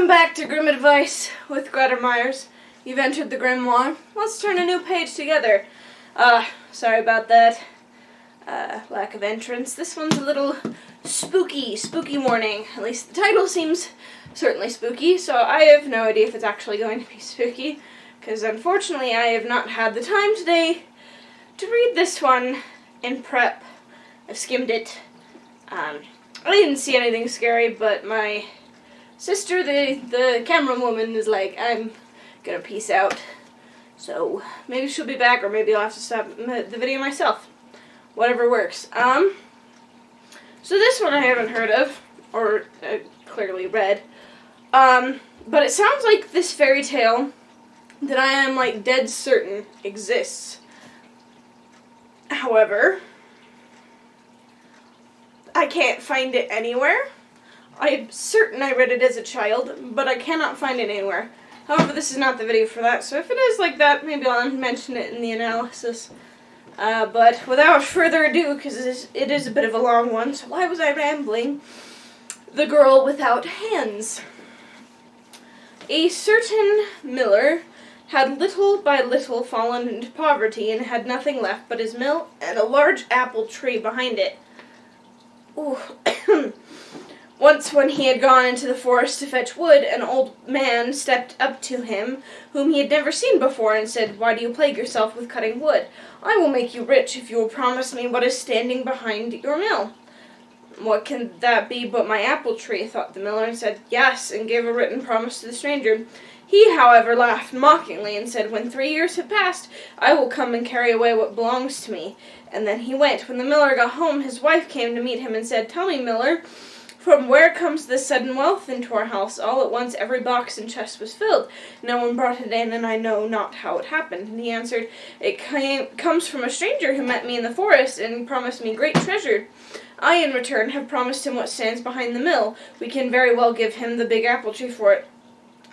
Welcome back to Grim Advice with Gretta Myers. You've entered the grimoire. Let's turn a new page together. Sorry about that. Lack of entrance. This one's a little spooky warning. At least the title seems certainly spooky, so I have no idea if it's actually going to be spooky, because unfortunately I have not had the time today to read this one in prep. I've skimmed it. I didn't see anything scary, but my sister, the camera woman, is like, I'm gonna peace out. So maybe she'll be back, or maybe I'll have to stop the video myself. Whatever works. So this one I haven't heard of, or clearly read. But it sounds like this fairy tale that I am like dead certain exists. However, I can't find it anywhere. I'm certain I read it as a child, but I cannot find it anywhere. However, this is not the video for that, so if it is like that, maybe I'll mention it in the analysis. But without further ado, because it is a bit of a long one, so why was I rambling? The Girl Without Hands. A certain miller had little by little fallen into poverty and had nothing left but his mill and a large apple tree behind it. Ooh. Once when he had gone into the forest to fetch wood, an old man stepped up to him, whom he had never seen before, and said, "Why do you plague yourself with cutting wood? I will make you rich if you will promise me what is standing behind your mill." "What can that be but my apple tree?" thought the miller, and said, "Yes," and gave a written promise to the stranger. He, however, laughed mockingly and said, "When 3 years have passed, I will come and carry away what belongs to me." And then he went. When the miller got home, his wife came to meet him and said, "Tell me, miller, from where comes this sudden wealth into our house? All at once every box and chest was filled. No one brought it in, and I know not how it happened." And he answered, "It comes from a stranger who met me in the forest and promised me great treasure. I, in return, have promised him what stands behind the mill. We can very well give him the big apple tree for it."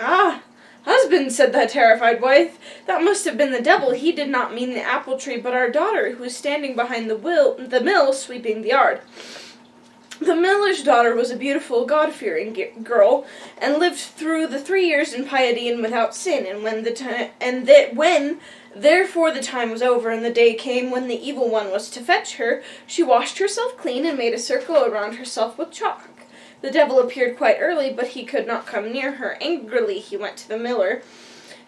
"Ah, husband," said the terrified wife, "that must have been the devil. He did not mean the apple tree, but our daughter, who is standing behind the mill sweeping the yard." The miller's daughter was a beautiful, God-fearing girl, and lived through the 3 years in piety and without sin. And when therefore the time was over, and the day came when the evil one was to fetch her, she washed herself clean and made a circle around herself with chalk. The devil appeared quite early, but he could not come near her. Angrily he went to the miller.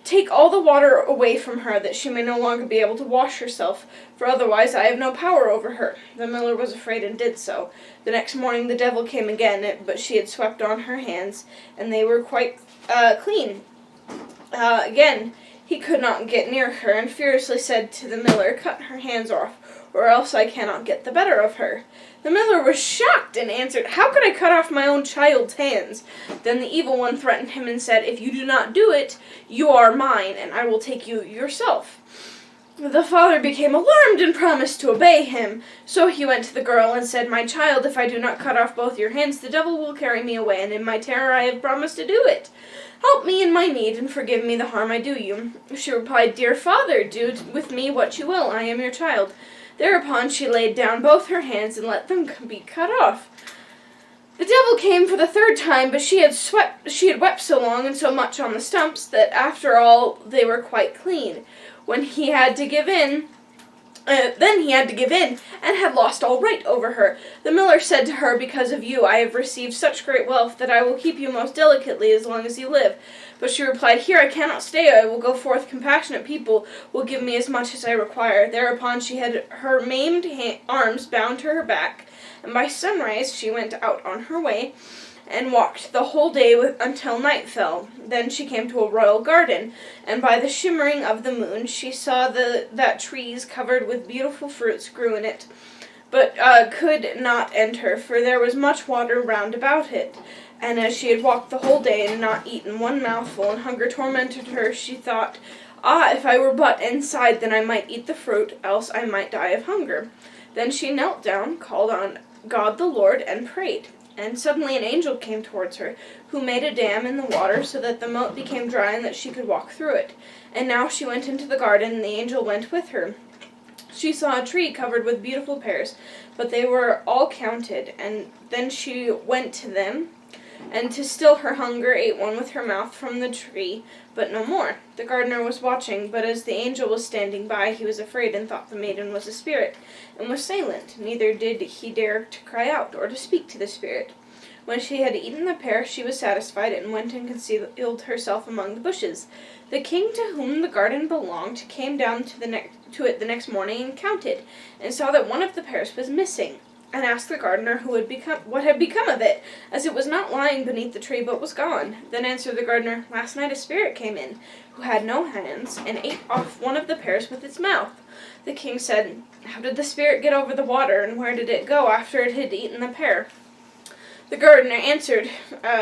"Take all the water away from her, that she may no longer be able to wash herself, for otherwise I have no power over her." The miller was afraid and did so. The next morning the devil came again, but she had swept on her hands, and they were quite clean. Again he could not get near her, and furiously said to the miller, "Cut her hands off, or else I cannot get the better of her." The miller was shocked and answered, "How could I cut off my own child's hands?" Then the evil one threatened him and said, "If you do not do it, you are mine, and I will take you yourself." The father became alarmed and promised to obey him. So he went to the girl and said, "My child, if I do not cut off both your hands, the devil will carry me away, and in my terror I have promised to do it. Help me in my need, and forgive me the harm I do you." She replied, "Dear father, do with me what you will. I am your child." Thereupon she laid down both her hands and let them be cut off. The devil came for the third time, but she had wept so long and so much on the stumps that after all they were quite clean. When he had to give in, then he had to give in, and had lost all right over her. The miller said to her, "Because of you I have received such great wealth that I will keep you most delicately as long as you live." But she replied, "Here I cannot stay. I will go forth. Compassionate people will give me as much as I require." Thereupon she had her maimed arms bound to her back, and by sunrise she went out on her way, and walked the whole day until night fell. Then she came to a royal garden, and by the shimmering of the moon she saw that trees covered with beautiful fruits grew in it, but could not enter, for there was much water round about it. And as she had walked the whole day and not eaten one mouthful, and hunger tormented her, she thought, "Ah, if I were but inside, then I might eat the fruit, else I might die of hunger." Then she knelt down, called on God the Lord, and prayed. And suddenly an angel came towards her, who made a dam in the water, so that the moat became dry and that she could walk through it. And now she went into the garden, and the angel went with her. She saw a tree covered with beautiful pears, but they were all counted, and then she went to them, and to still her hunger ate one with her mouth from the tree, but no more. The gardener was watching, but as the angel was standing by, he was afraid and thought the maiden was a spirit, and was silent, neither did he dare to cry out, or to speak to the spirit. When she had eaten the pear, she was satisfied, and went and concealed herself among the bushes. The king to whom the garden belonged came down to it the next morning and counted, and saw that one of the pears was missing, and asked the gardener what had become of it, as it was not lying beneath the tree, but was gone. Then answered the gardener, "Last night a spirit came in, who had no hands, and ate off one of the pears with its mouth." The king said, "How did the spirit get over the water, and where did it go after it had eaten the pear?" The gardener answered,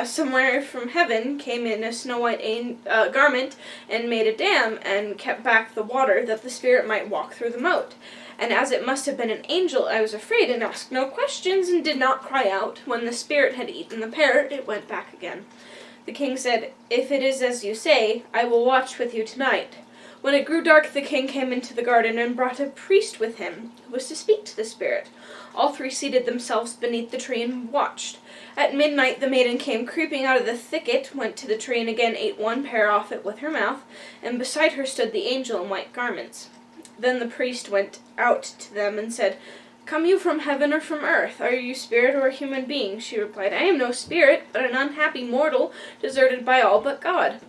"Somewhere from heaven came in a snow-white garment, and made a dam, and kept back the water, that the spirit might walk through the moat. And as it must have been an angel, I was afraid, and asked no questions, and did not cry out. When the spirit had eaten the pear, it went back again." The king said, "If it is as you say, I will watch with you tonight." When it grew dark, the king came into the garden, and brought a priest with him, who was to speak to the spirit. All three seated themselves beneath the tree and watched. At midnight the maiden came creeping out of the thicket, went to the tree, and again ate one pear off it with her mouth, and beside her stood the angel in white garments. Then the priest went out to them and said, "Come you from heaven or from earth? Are you spirit or a human being?" She replied, "I am no spirit, but an unhappy mortal, deserted by all but God."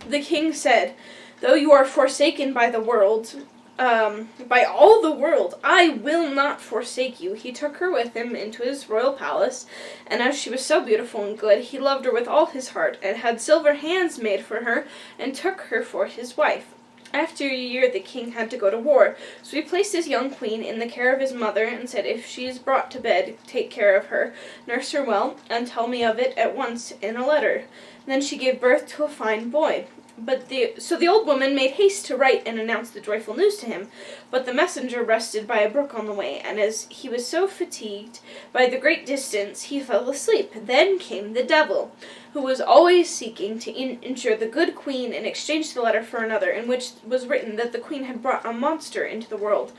The king said, "Though you are forsaken by the world, by all the world, I will not forsake you." He took her with him into his royal palace, and as she was so beautiful and good, he loved her with all his heart, and had silver hands made for her, and took her for his wife. After a year the king had to go to war, so he placed his young queen in the care of his mother, and said, "If she is brought to bed, take care of her, nurse her well, and tell me of it at once in a letter." Then she gave birth to a fine boy. So the old woman made haste to write and announce the joyful news to him. But the messenger rested by a brook on the way, and as he was so fatigued by the great distance, he fell asleep. Then came the devil, who was always seeking to injure the good queen, and exchanged the letter for another, in which was written that the queen had brought a monster into the world.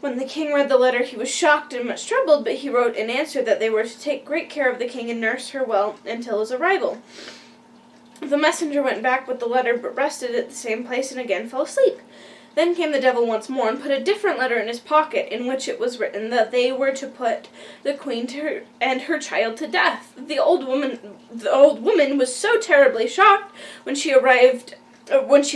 When the king read the letter, he was shocked and much troubled, but he wrote in answer that they were to take great care of the king and nurse her well until his arrival. The messenger went back with the letter, but rested at the same place and again fell asleep. Then came the devil once more, and put a different letter in his pocket, in which it was written that they were to put the queen and her child to death. The old woman was so terribly shocked when she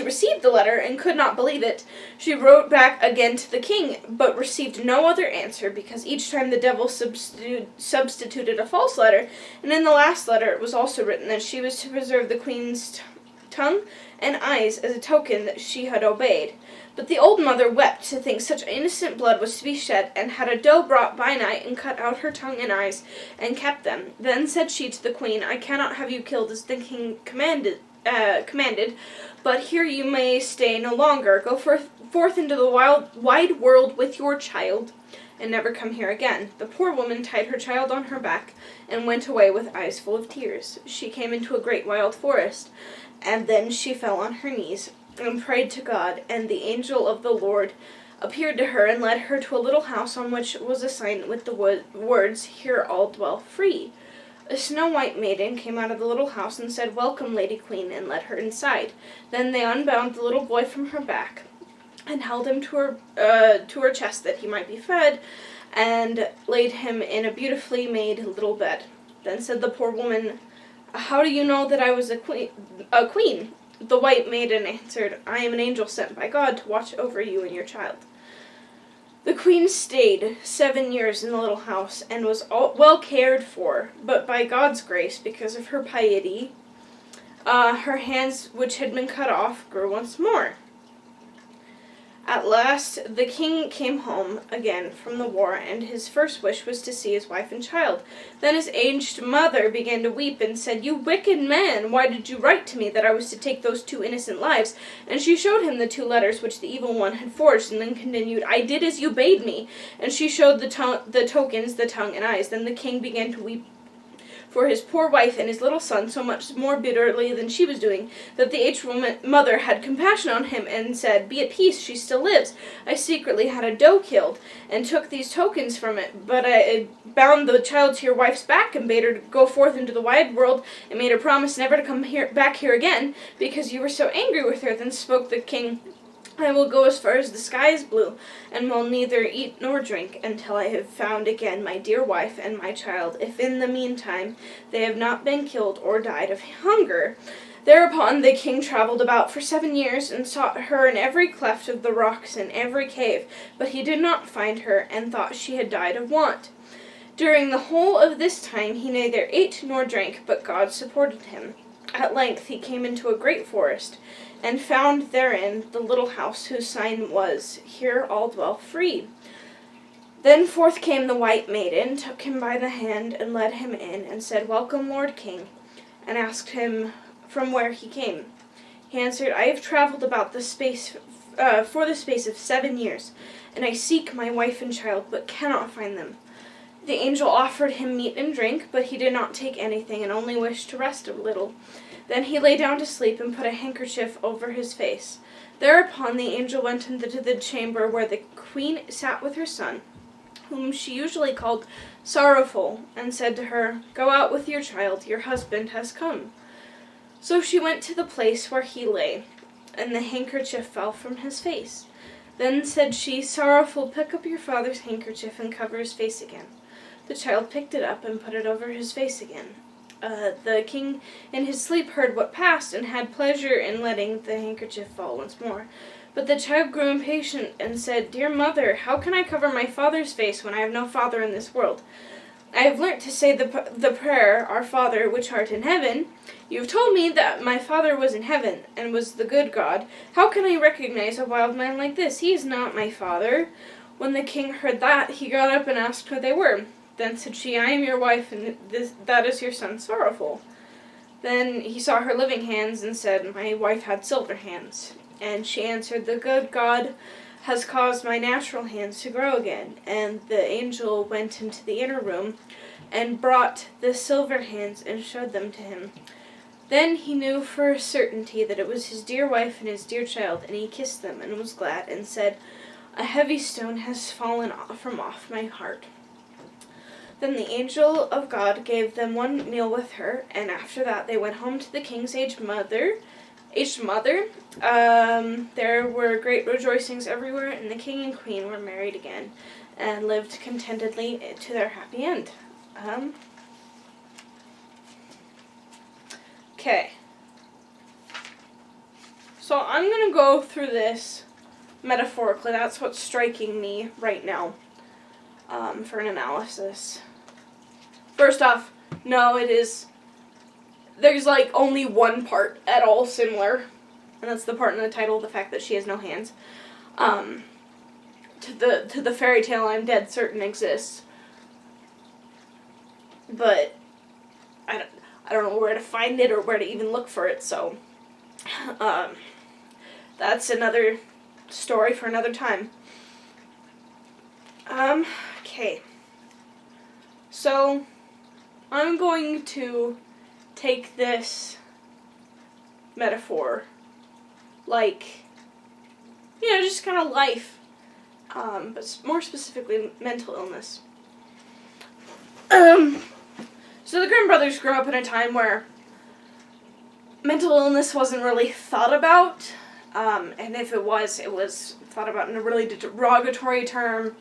received the letter, and could not believe it. She wrote back again to the king, but received no other answer, because each time the devil substituted a false letter, and in the last letter it was also written that she was to preserve the queen's tongue and eyes as a token that she had obeyed. But the old mother wept to think such innocent blood was to be shed, and had a doe brought by night, and cut out her tongue and eyes, and kept them. Then said she to the queen, "I cannot have you killed as the king commanded, but here you may stay no longer. Go forth into the wide world with your child, and never come here again." The poor woman tied her child on her back, and went away with eyes full of tears. She came into a great wild forest, and then she fell on her knees, and prayed to God, and the angel of the Lord appeared to her, and led her to a little house on which was a sign with the words, "Here all dwell free." A snow-white maiden came out of the little house and said, "Welcome, Lady Queen," and led her inside. Then they unbound the little boy from her back, and held him to her chest that he might be fed, and laid him in a beautifully made little bed. Then said the poor woman, "How do you know that I was a queen?" The white maiden answered, "I am an angel sent by God to watch over you and your child." The queen stayed 7 years in the little house, and was well cared for, but by God's grace, because of her piety, her hands, which had been cut off, grew once more. At last the king came home again from the war, and his first wish was to see his wife and child. Then his aged mother began to weep, and said, "You wicked man, why did you write to me that I was to take those 2 innocent lives?" And she showed him the 2 letters which the evil one had forged, and then continued, "I did as you bade me." And she showed the tokens, the tongue and eyes. Then the king began to weep for his poor wife and his little son so much more bitterly than she was doing, that the aged mother had compassion on him and said, "Be at peace, she still lives. I secretly had a doe killed, and took these tokens from it, but I bound the child to your wife's back and bade her go forth into the wide world, and made her promise never to come back here again, because you were so angry with her." Then spoke the king, "I will go as far as the sky is blue, and will neither eat nor drink until I have found again my dear wife and my child, if in the meantime they have not been killed or died of hunger." Thereupon the king traveled about for 7 years, and sought her in every cleft of the rocks and every cave, but he did not find her, and thought she had died of want. During the whole of this time he neither ate nor drank, but God supported him. At length he came into a great forest, and found therein the little house whose sign was, "Here all dwell free." Then forth came the white maiden, took him by the hand, and led him in, and said, "Welcome, Lord King," and asked him from where he came. He answered, "I have traveled about for the space of 7 years, and I seek my wife and child, but cannot find them." The angel offered him meat and drink, but he did not take anything, and only wished to rest a little. Then he lay down to sleep, and put a handkerchief over his face. Thereupon the angel went into the chamber where the queen sat with her son, whom she usually called Sorrowful, and said to her, "Go out with your child, your husband has come." So she went to the place where he lay, and the handkerchief fell from his face. Then said she, "Sorrowful, pick up your father's handkerchief and cover his face again." The child picked it up and put it over his face again. The king in his sleep heard what passed, and had pleasure in letting the handkerchief fall once more. But the child grew impatient, and said, "Dear mother, how can I cover my father's face when I have no father in this world? I have learnt to say the prayer, 'Our Father, which art in heaven.' You have told me that my father was in heaven, and was the good God. How can I recognize a wild man like this? He is not my father." When the king heard that, he got up and asked who they were. Then said she, "I am your wife, and that is your son Sorrowful." Then he saw her living hands, and said, "My wife had silver hands." And she answered, "The good God has caused my natural hands to grow again." And the angel went into the inner room, and brought the silver hands, and showed them to him. Then he knew for a certainty that it was his dear wife and his dear child, and he kissed them, and was glad, and said, "A heavy stone has fallen from off my heart." Then the angel of God gave them one meal with her, and after that they went home to the king's aged mother. There were great rejoicings everywhere, and the king and queen were married again, and lived contentedly to their happy end. Okay. So I'm going to go through this metaphorically. That's what's striking me right now for an analysis. First off, no, there's like only one part at all similar, and that's the part in the title, the fact that she has no hands. To the fairy tale I'm dead certain exists. But I don't know where to find it or where to even look for it, so that's another story for another time. Okay. So I'm going to take this metaphor like, just kind of life, but more specifically mental illness. So the Grimm brothers grew up in a time where mental illness wasn't really thought about, and if it was thought about in a really derogatory term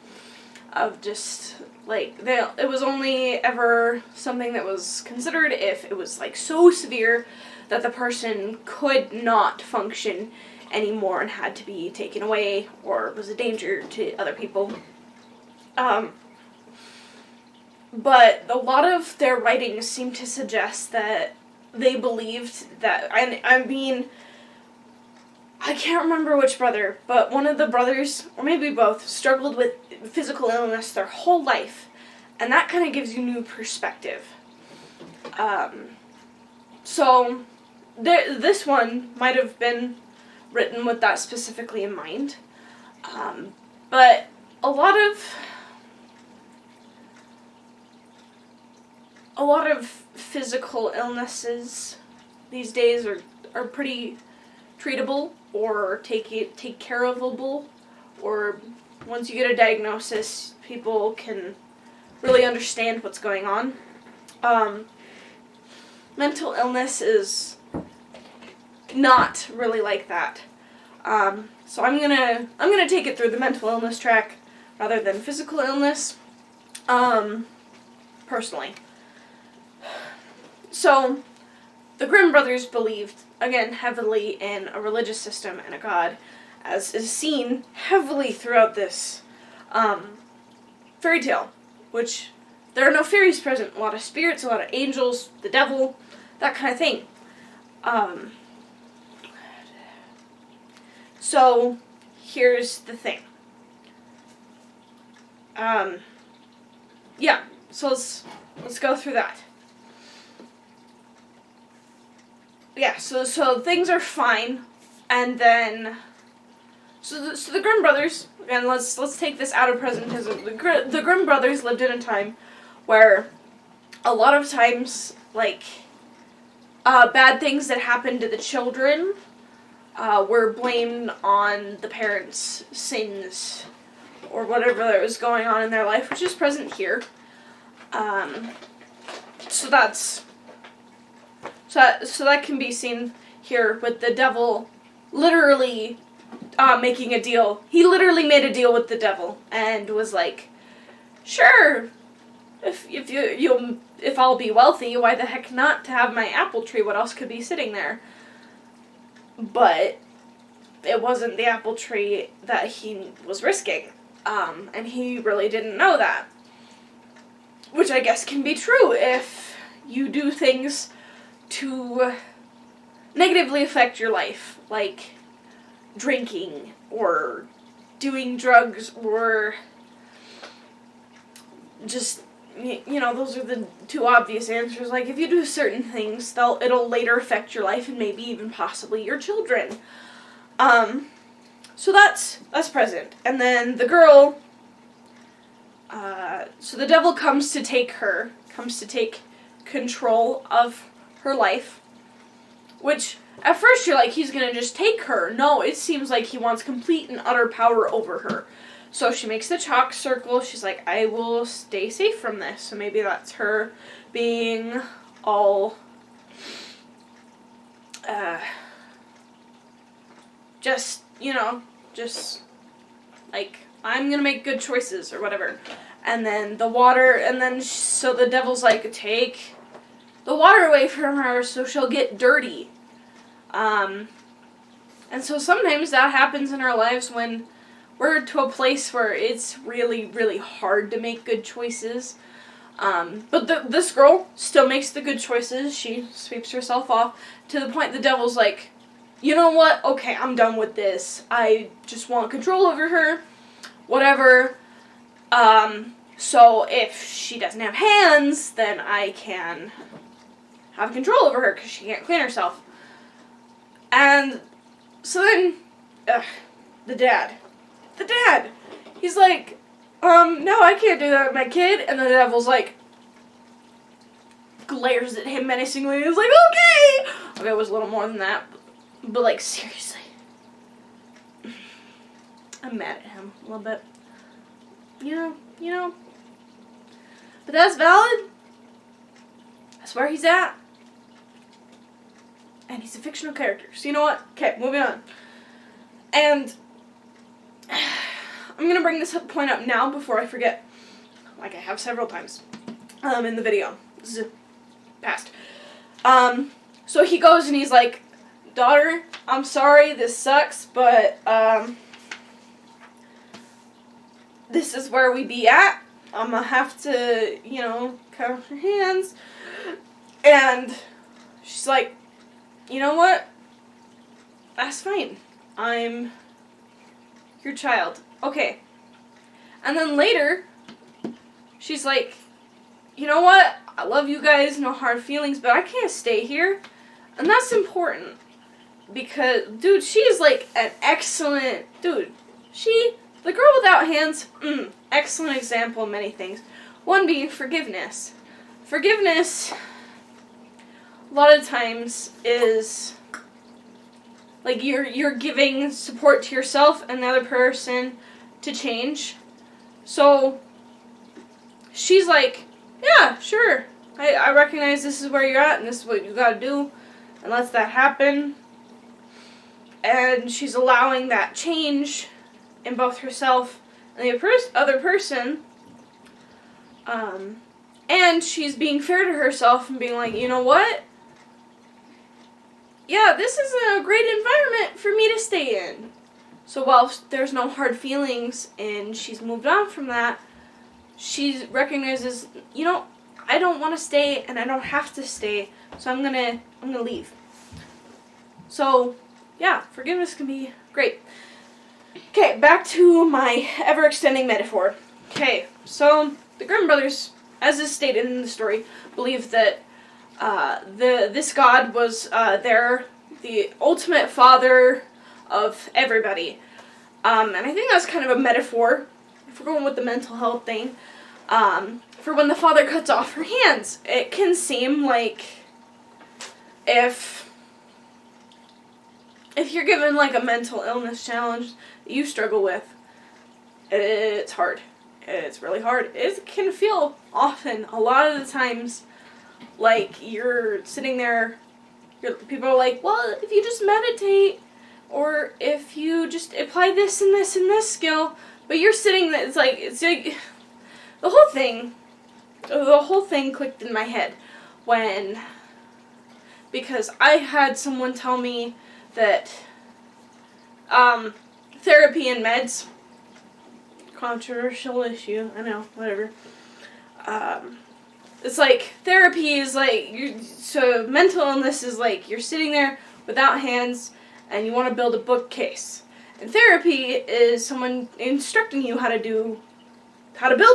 of just, like, it was only ever something that was considered if it was, like, so severe that the person could not function anymore and had to be taken away or was a danger to other people. But a lot of their writings seem to suggest that they believed that, I can't remember which brother, but one of the brothers, or maybe both, struggled with physical illness their whole life, and that kind of gives you new perspective. So this one might have been written with that specifically in mind, but a lot of a lot of physical illnesses these days are pretty treatable or take care ofable, or once you get a diagnosis, people can really understand what's going on. Mental illness is not really like that. So I'm gonna take it through the mental illness track rather than physical illness. Personally. So, the Grimm brothers believed, again, heavily in a religious system and a god, as is seen heavily throughout this fairy tale, which there are no fairies present, a lot of spirits, a lot of angels, the devil, that kind of thing. So, here's the thing. So let's go through that. Yeah, so things are fine, and then so the Grimm brothers, again, let's take this out of presentism. The Grimm brothers lived in a time where a lot of times, like, bad things that happened to the children were blamed on the parents' sins or whatever that was going on in their life, which is present here. So that can be seen here with the devil literally making a deal. He literally made a deal with the devil and was like, "Sure, if I'll be wealthy, why the heck not to have my apple tree? What else could be sitting there?" But it wasn't the apple tree that he was risking, and he really didn't know that. Which I guess can be true if you do things to negatively affect your life, like drinking or doing drugs or just, those are the two obvious answers. Like, if you do certain things, it'll later affect your life and maybe even possibly your children. So that's present. And then the girl, so the devil comes to take control of her life, which at first you're like, he's gonna just take her. No, it seems like he wants complete and utter power over her. So she makes the chalk circle. She's like, I will stay safe from this. So maybe that's her being all just like, I'm gonna make good choices or whatever. And then so the devil's like, take the water away from her so she'll get dirty. And so sometimes that happens in our lives when we're to a place where it's really, really hard to make good choices. But this girl still makes the good choices. She sweeps herself off to the point the devil's like, you know what? Okay, I'm done with this. I just want control over her. Whatever. So if she doesn't have hands, then I can have control over her because she can't clean herself. And so then, the dad, he's like, no, I can't do that with my kid. And the devil's like, glares at him menacingly. He's like, okay, it was a little more than that, but like, seriously, I'm mad at him a little bit. You know, but that's valid. That's where he's at. And he's a fictional character. So you know what? Okay, moving on. And I'm going to bring this point up now before I forget. Like I have several times in the video. This is past. So he goes and he's like, daughter, I'm sorry, this sucks, but this is where we be at. I'm going to have to, cut off her hands. And she's like, you know what? That's fine. I'm your child. Okay. And then later, she's like, you know what? I love you guys, no hard feelings, but I can't stay here. And that's important. Because, dude, she is like an excellent, the girl without hands, excellent example of many things. One being forgiveness. forgiveness, a lot of times, is like you're giving support to yourself and the other person to change. So she's like, yeah, sure, I recognize this is where you're at and this is what you gotta do, and lets that happen. And she's allowing that change in both herself and the other person. And she's being fair to herself and being like, you know what? Yeah, this isn't a great environment for me to stay in. So while there's no hard feelings and she's moved on from that, she recognizes, you know, I don't want to stay and I don't have to stay, so I'm gonna leave. So yeah, forgiveness can be great. Okay, back to my ever-extending metaphor. Okay, so the Grimm brothers, as is stated in the story, believe that this god was the ultimate father of everybody. And I think that's kind of a metaphor, if we're going with the mental health thing, for when the father cuts off her hands. It can seem like if you're given like a mental illness challenge that you struggle with, it's hard. It's really hard. It can feel often, a lot of the times, like you're sitting there, people are like, well, if you just meditate, or if you just apply this and this and this skill, but you're sitting there, it's like the whole thing clicked in my head because I had someone tell me that therapy and meds, controversial issue, I know, whatever. It's like therapy is like so mental illness is like you're sitting there without hands and you want to build a bookcase. And therapy is someone instructing you how to build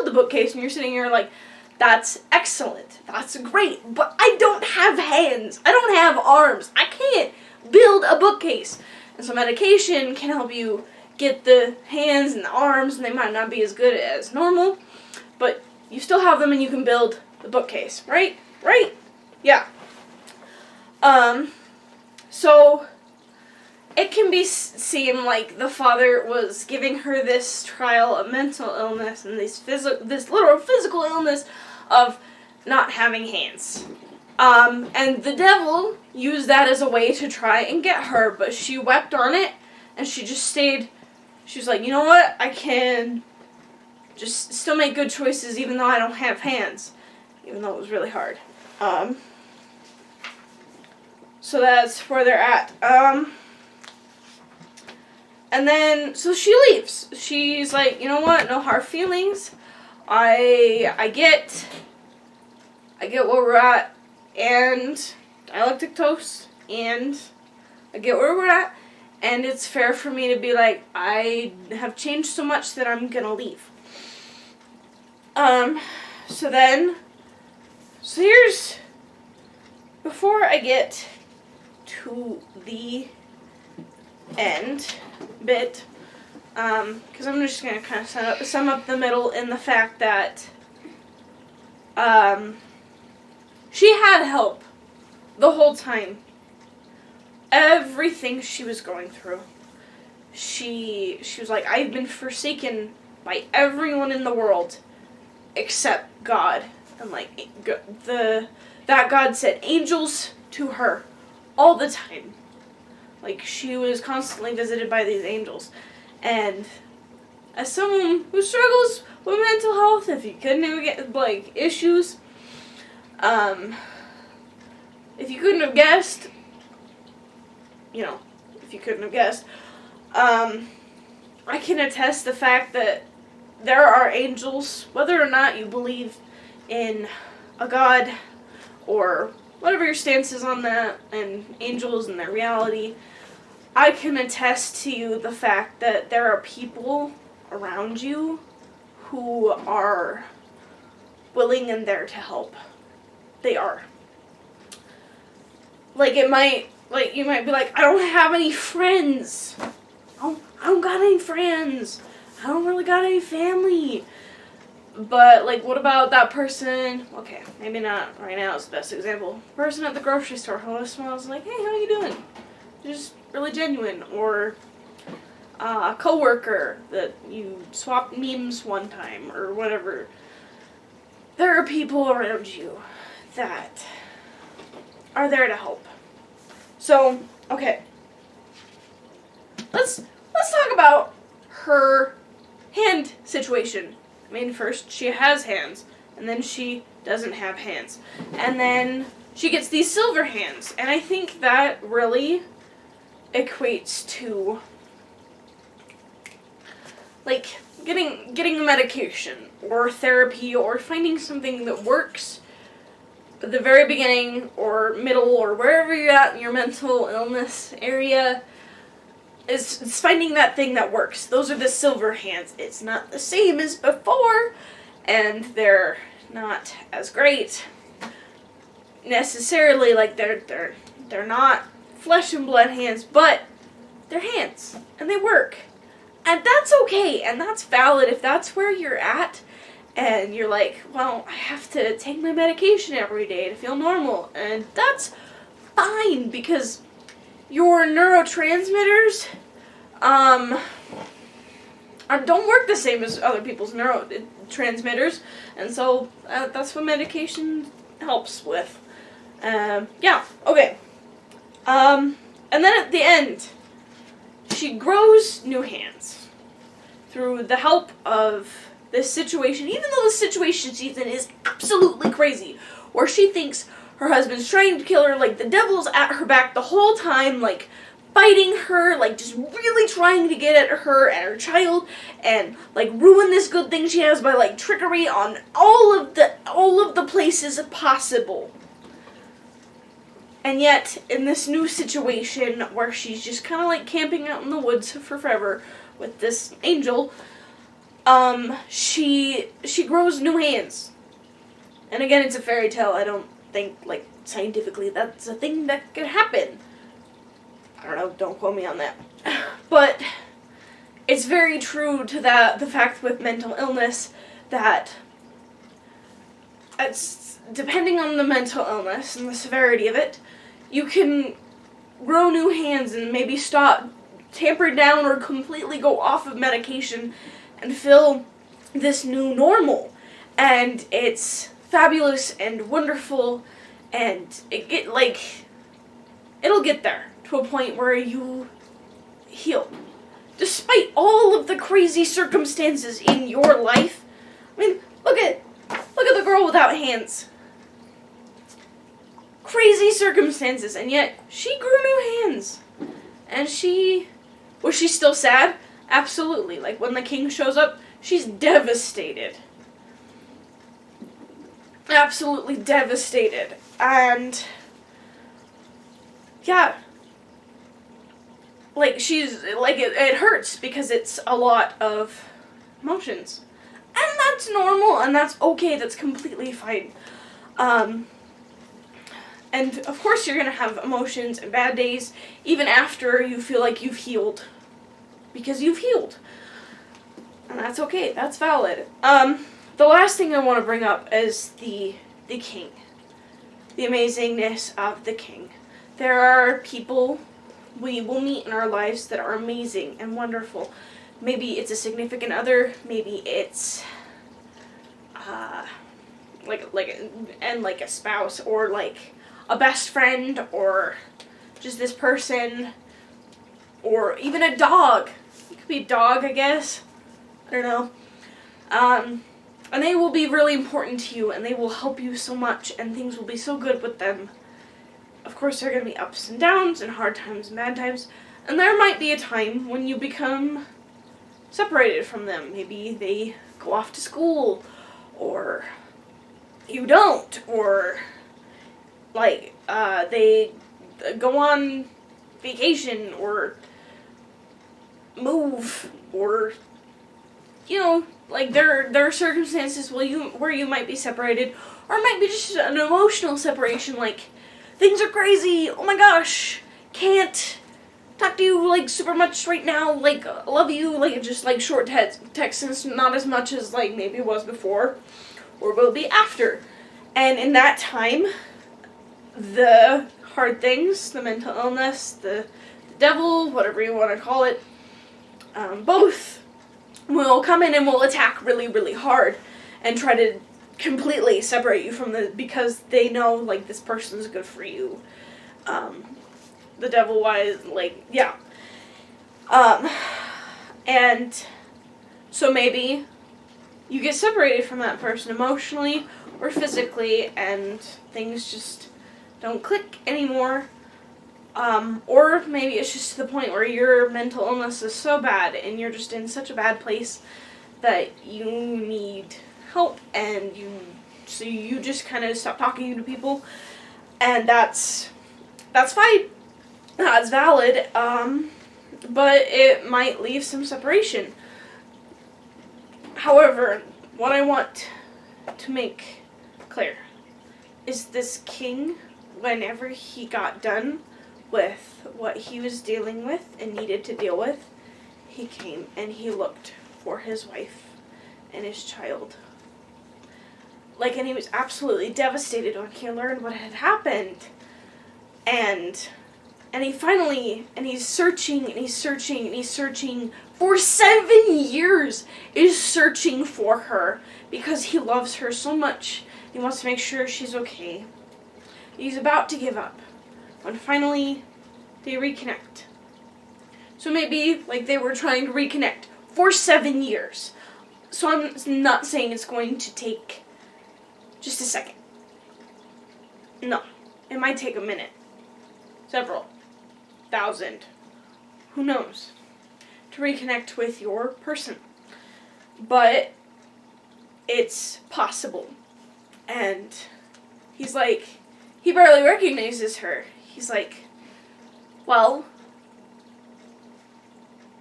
the bookcase, and you're sitting here like, that's excellent, that's great, but I don't have hands, I don't have arms, I can't build a bookcase. And so medication can help you get the hands and the arms, and they might not be as good as normal, but you still have them and you can build the bookcase, right? Right? Yeah. So it can seem like the father was giving her this trial of mental illness and this literal physical illness of not having hands. And the devil used that as a way to try and get her, but she wept on it, and she just stayed. She was like, you know what? I can just still make good choices even though I don't have hands, even though it was really hard. So that's where they're at. And then, so she leaves. She's like, you know what? No hard feelings. I get where we're at, and I like toast, and I get where we're at, and it's fair for me to be like, I have changed so much that I'm gonna leave. So here's, before I get to the end bit, because I'm just going to kind of sum up the middle in the fact that she had help the whole time. Everything she was going through. She was like, I've been forsaken by everyone in the world except God. And like that God sent angels to her all the time. Like, she was constantly visited by these angels. And as someone who struggles with mental health, if you couldn't even get, like, issues, if you couldn't have guessed, I can attest the fact that there are angels, whether or not you believe in a God or whatever your stance is on that, and angels and their reality, I can attest to you the fact that there are people around you who are willing and there to help. They are. Like, you might be like, I don't have any friends. I don't got any friends. I don't really got any family. But, like, what about that person? Okay, maybe not right now is the best example. Person at the grocery store who smiles like, hey, how you doing? Just really genuine. Or a coworker that you swapped memes one time or whatever. There are people around you that are there to help. So, okay. Let's talk about her hand situation. I mean, first she has hands, and then she doesn't have hands. And then she gets these silver hands. And I think that really equates to, like, getting a medication or therapy or finding something that works at the very beginning or middle or wherever you're at in your mental illness area. It's finding that thing that works. Those are the silver hands. It's not the same as before, and they're not as great necessarily. Like they're not flesh and blood hands, but they're hands and they work, and that's okay and that's valid if that's where you're at, and you're like, well, I have to take my medication every day to feel normal, and that's fine because your neurotransmitters don't work the same as other people's neurotransmitters, and so that's what medication helps with. Yeah, okay. And then at the end, she grows new hands through the help of this situation, even though the situation she's in is absolutely crazy, where she thinks her husband's trying to kill her, like the devil's at her back the whole time, like fighting her, like just really trying to get at her and her child, and like ruin this good thing she has by like trickery on all of the places possible. And yet, in this new situation where she's just kind of like camping out in the woods for forever with this angel, she grows new hands. And again, it's a fairy tale. I don't think, like, scientifically that's a thing that could happen. I don't know, don't quote me on that. But it's very true to the fact with mental illness that it's depending on the mental illness and the severity of it, you can grow new hands and maybe stop, tamper down, or completely go off of medication and feel this new normal. And it's fabulous and wonderful, and it'll get there to a point where you heal. Despite all of the crazy circumstances in your life. I mean, look at the girl without hands. Crazy circumstances, and yet she grew new hands. And was she still sad? Absolutely. Like when the king shows up, she's devastated. Absolutely devastated. And yeah, like she's like it hurts because it's a lot of emotions. And that's normal, and that's okay, that's completely fine. And of course you're gonna have emotions and bad days even after you feel like you've healed. Because you've healed. And that's okay, that's valid. The last thing I want to bring up is the king. The amazingness of the king. There are people we will meet in our lives that are amazing and wonderful. Maybe it's a significant other, maybe it's like a spouse, or like a best friend, or just this person, or even a dog. It could be a dog, I guess. I don't know. And they will be really important to you, and they will help you so much, and things will be so good with them. Of course, there are going to be ups and downs, and hard times and bad times, and there might be a time when you become separated from them. Maybe they go off to school, or you don't, or like they go on vacation, or move, or like there are circumstances where you might be separated, or it might be just an emotional separation, like things are crazy, oh my gosh, can't talk to you, like, super much right now, like, love you, like, just, like, short texts, not as much as, like, maybe it was before, or will be after. And in that time, the hard things, the mental illness, the devil, whatever you want to call it, both will come in and will attack really, really hard and try to completely separate you from because they know, like, this person's good for you. The devil-wise, like, yeah. And so maybe you get separated from that person emotionally or physically and things just don't click anymore. Or maybe it's just to the point where your mental illness is so bad and you're just in such a bad place that you need help and so you just kind of stop talking to people, and that's fine. That's valid, but it might leave some separation. However, what I want to make clear is this king, whenever he got done with what he was dealing with and needed to deal with, he came and he looked for his wife and his child. Like, and he was absolutely devastated when he learned what had happened. And he finally, and he's searching, and he's searching, and he's searching for 7 years, is searching for her because he loves her so much. He wants to make sure she's okay. He's about to give up when finally they reconnect. So maybe, like, they were trying to reconnect for 7 years. So I'm not saying it's going to take just a second. No. It might take a minute. Several. 1,000. Who knows? To reconnect with your person. But it's possible. And he's like, he barely recognizes her. He's like, well,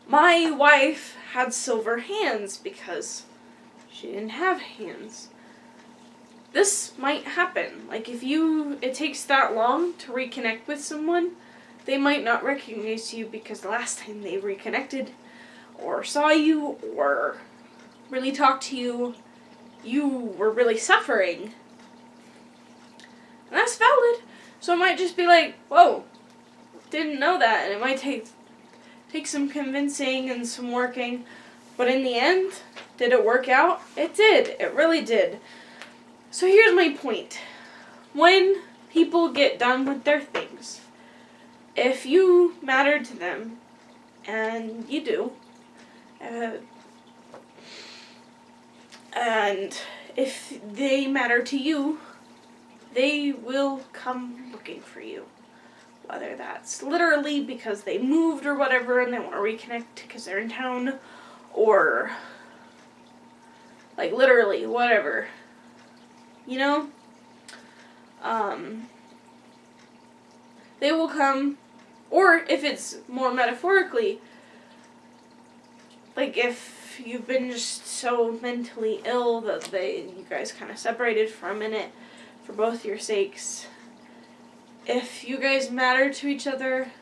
my wife had silver hands because she didn't have hands. This might happen. Like, if it takes that long to reconnect with someone, they might not recognize you because the last time they reconnected or saw you or really talked to you, you were really suffering. And that's valid. So it might just be like, whoa, didn't know that. And it might take some convincing and some working. But in the end, did it work out? It did. It really did. So here's my point. When people get done with their things, if you matter to them, and you do, and if they matter to you, they will come looking for you. Whether that's literally because they moved or whatever and they want to reconnect because they're in town, or like literally whatever. You know? They will come, or if it's more metaphorically, like if you've been just so mentally ill that you guys kind of separated for a minute for both your sakes, if you guys matter to each other,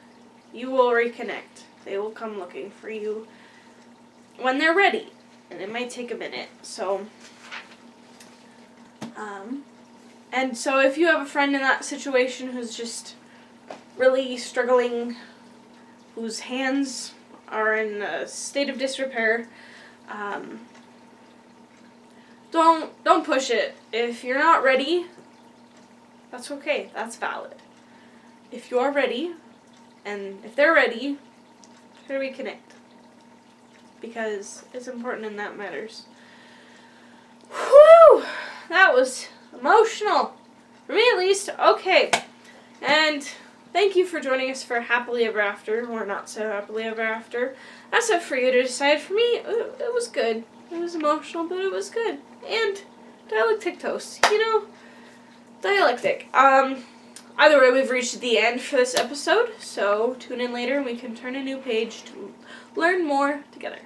you will reconnect. They will come looking for you when they're ready, and it might take a minute, so... And so if you have a friend in that situation who's just really struggling, whose hands are in a state of disrepair, don't push it. If you're not ready, that's okay. That's valid. If you're ready, and if they're ready, try to reconnect. Because it's important and that matters. Whew! That was emotional. For me, at least. Okay. And thank you for joining us for Happily Ever After, or Not So Happily Ever After. That's up for you to decide. For me, it was good. It was emotional, but it was good. And dialectic toast. You know, dialectic. Either way, we've reached the end for this episode, so tune in later and we can turn a new page to learn more together.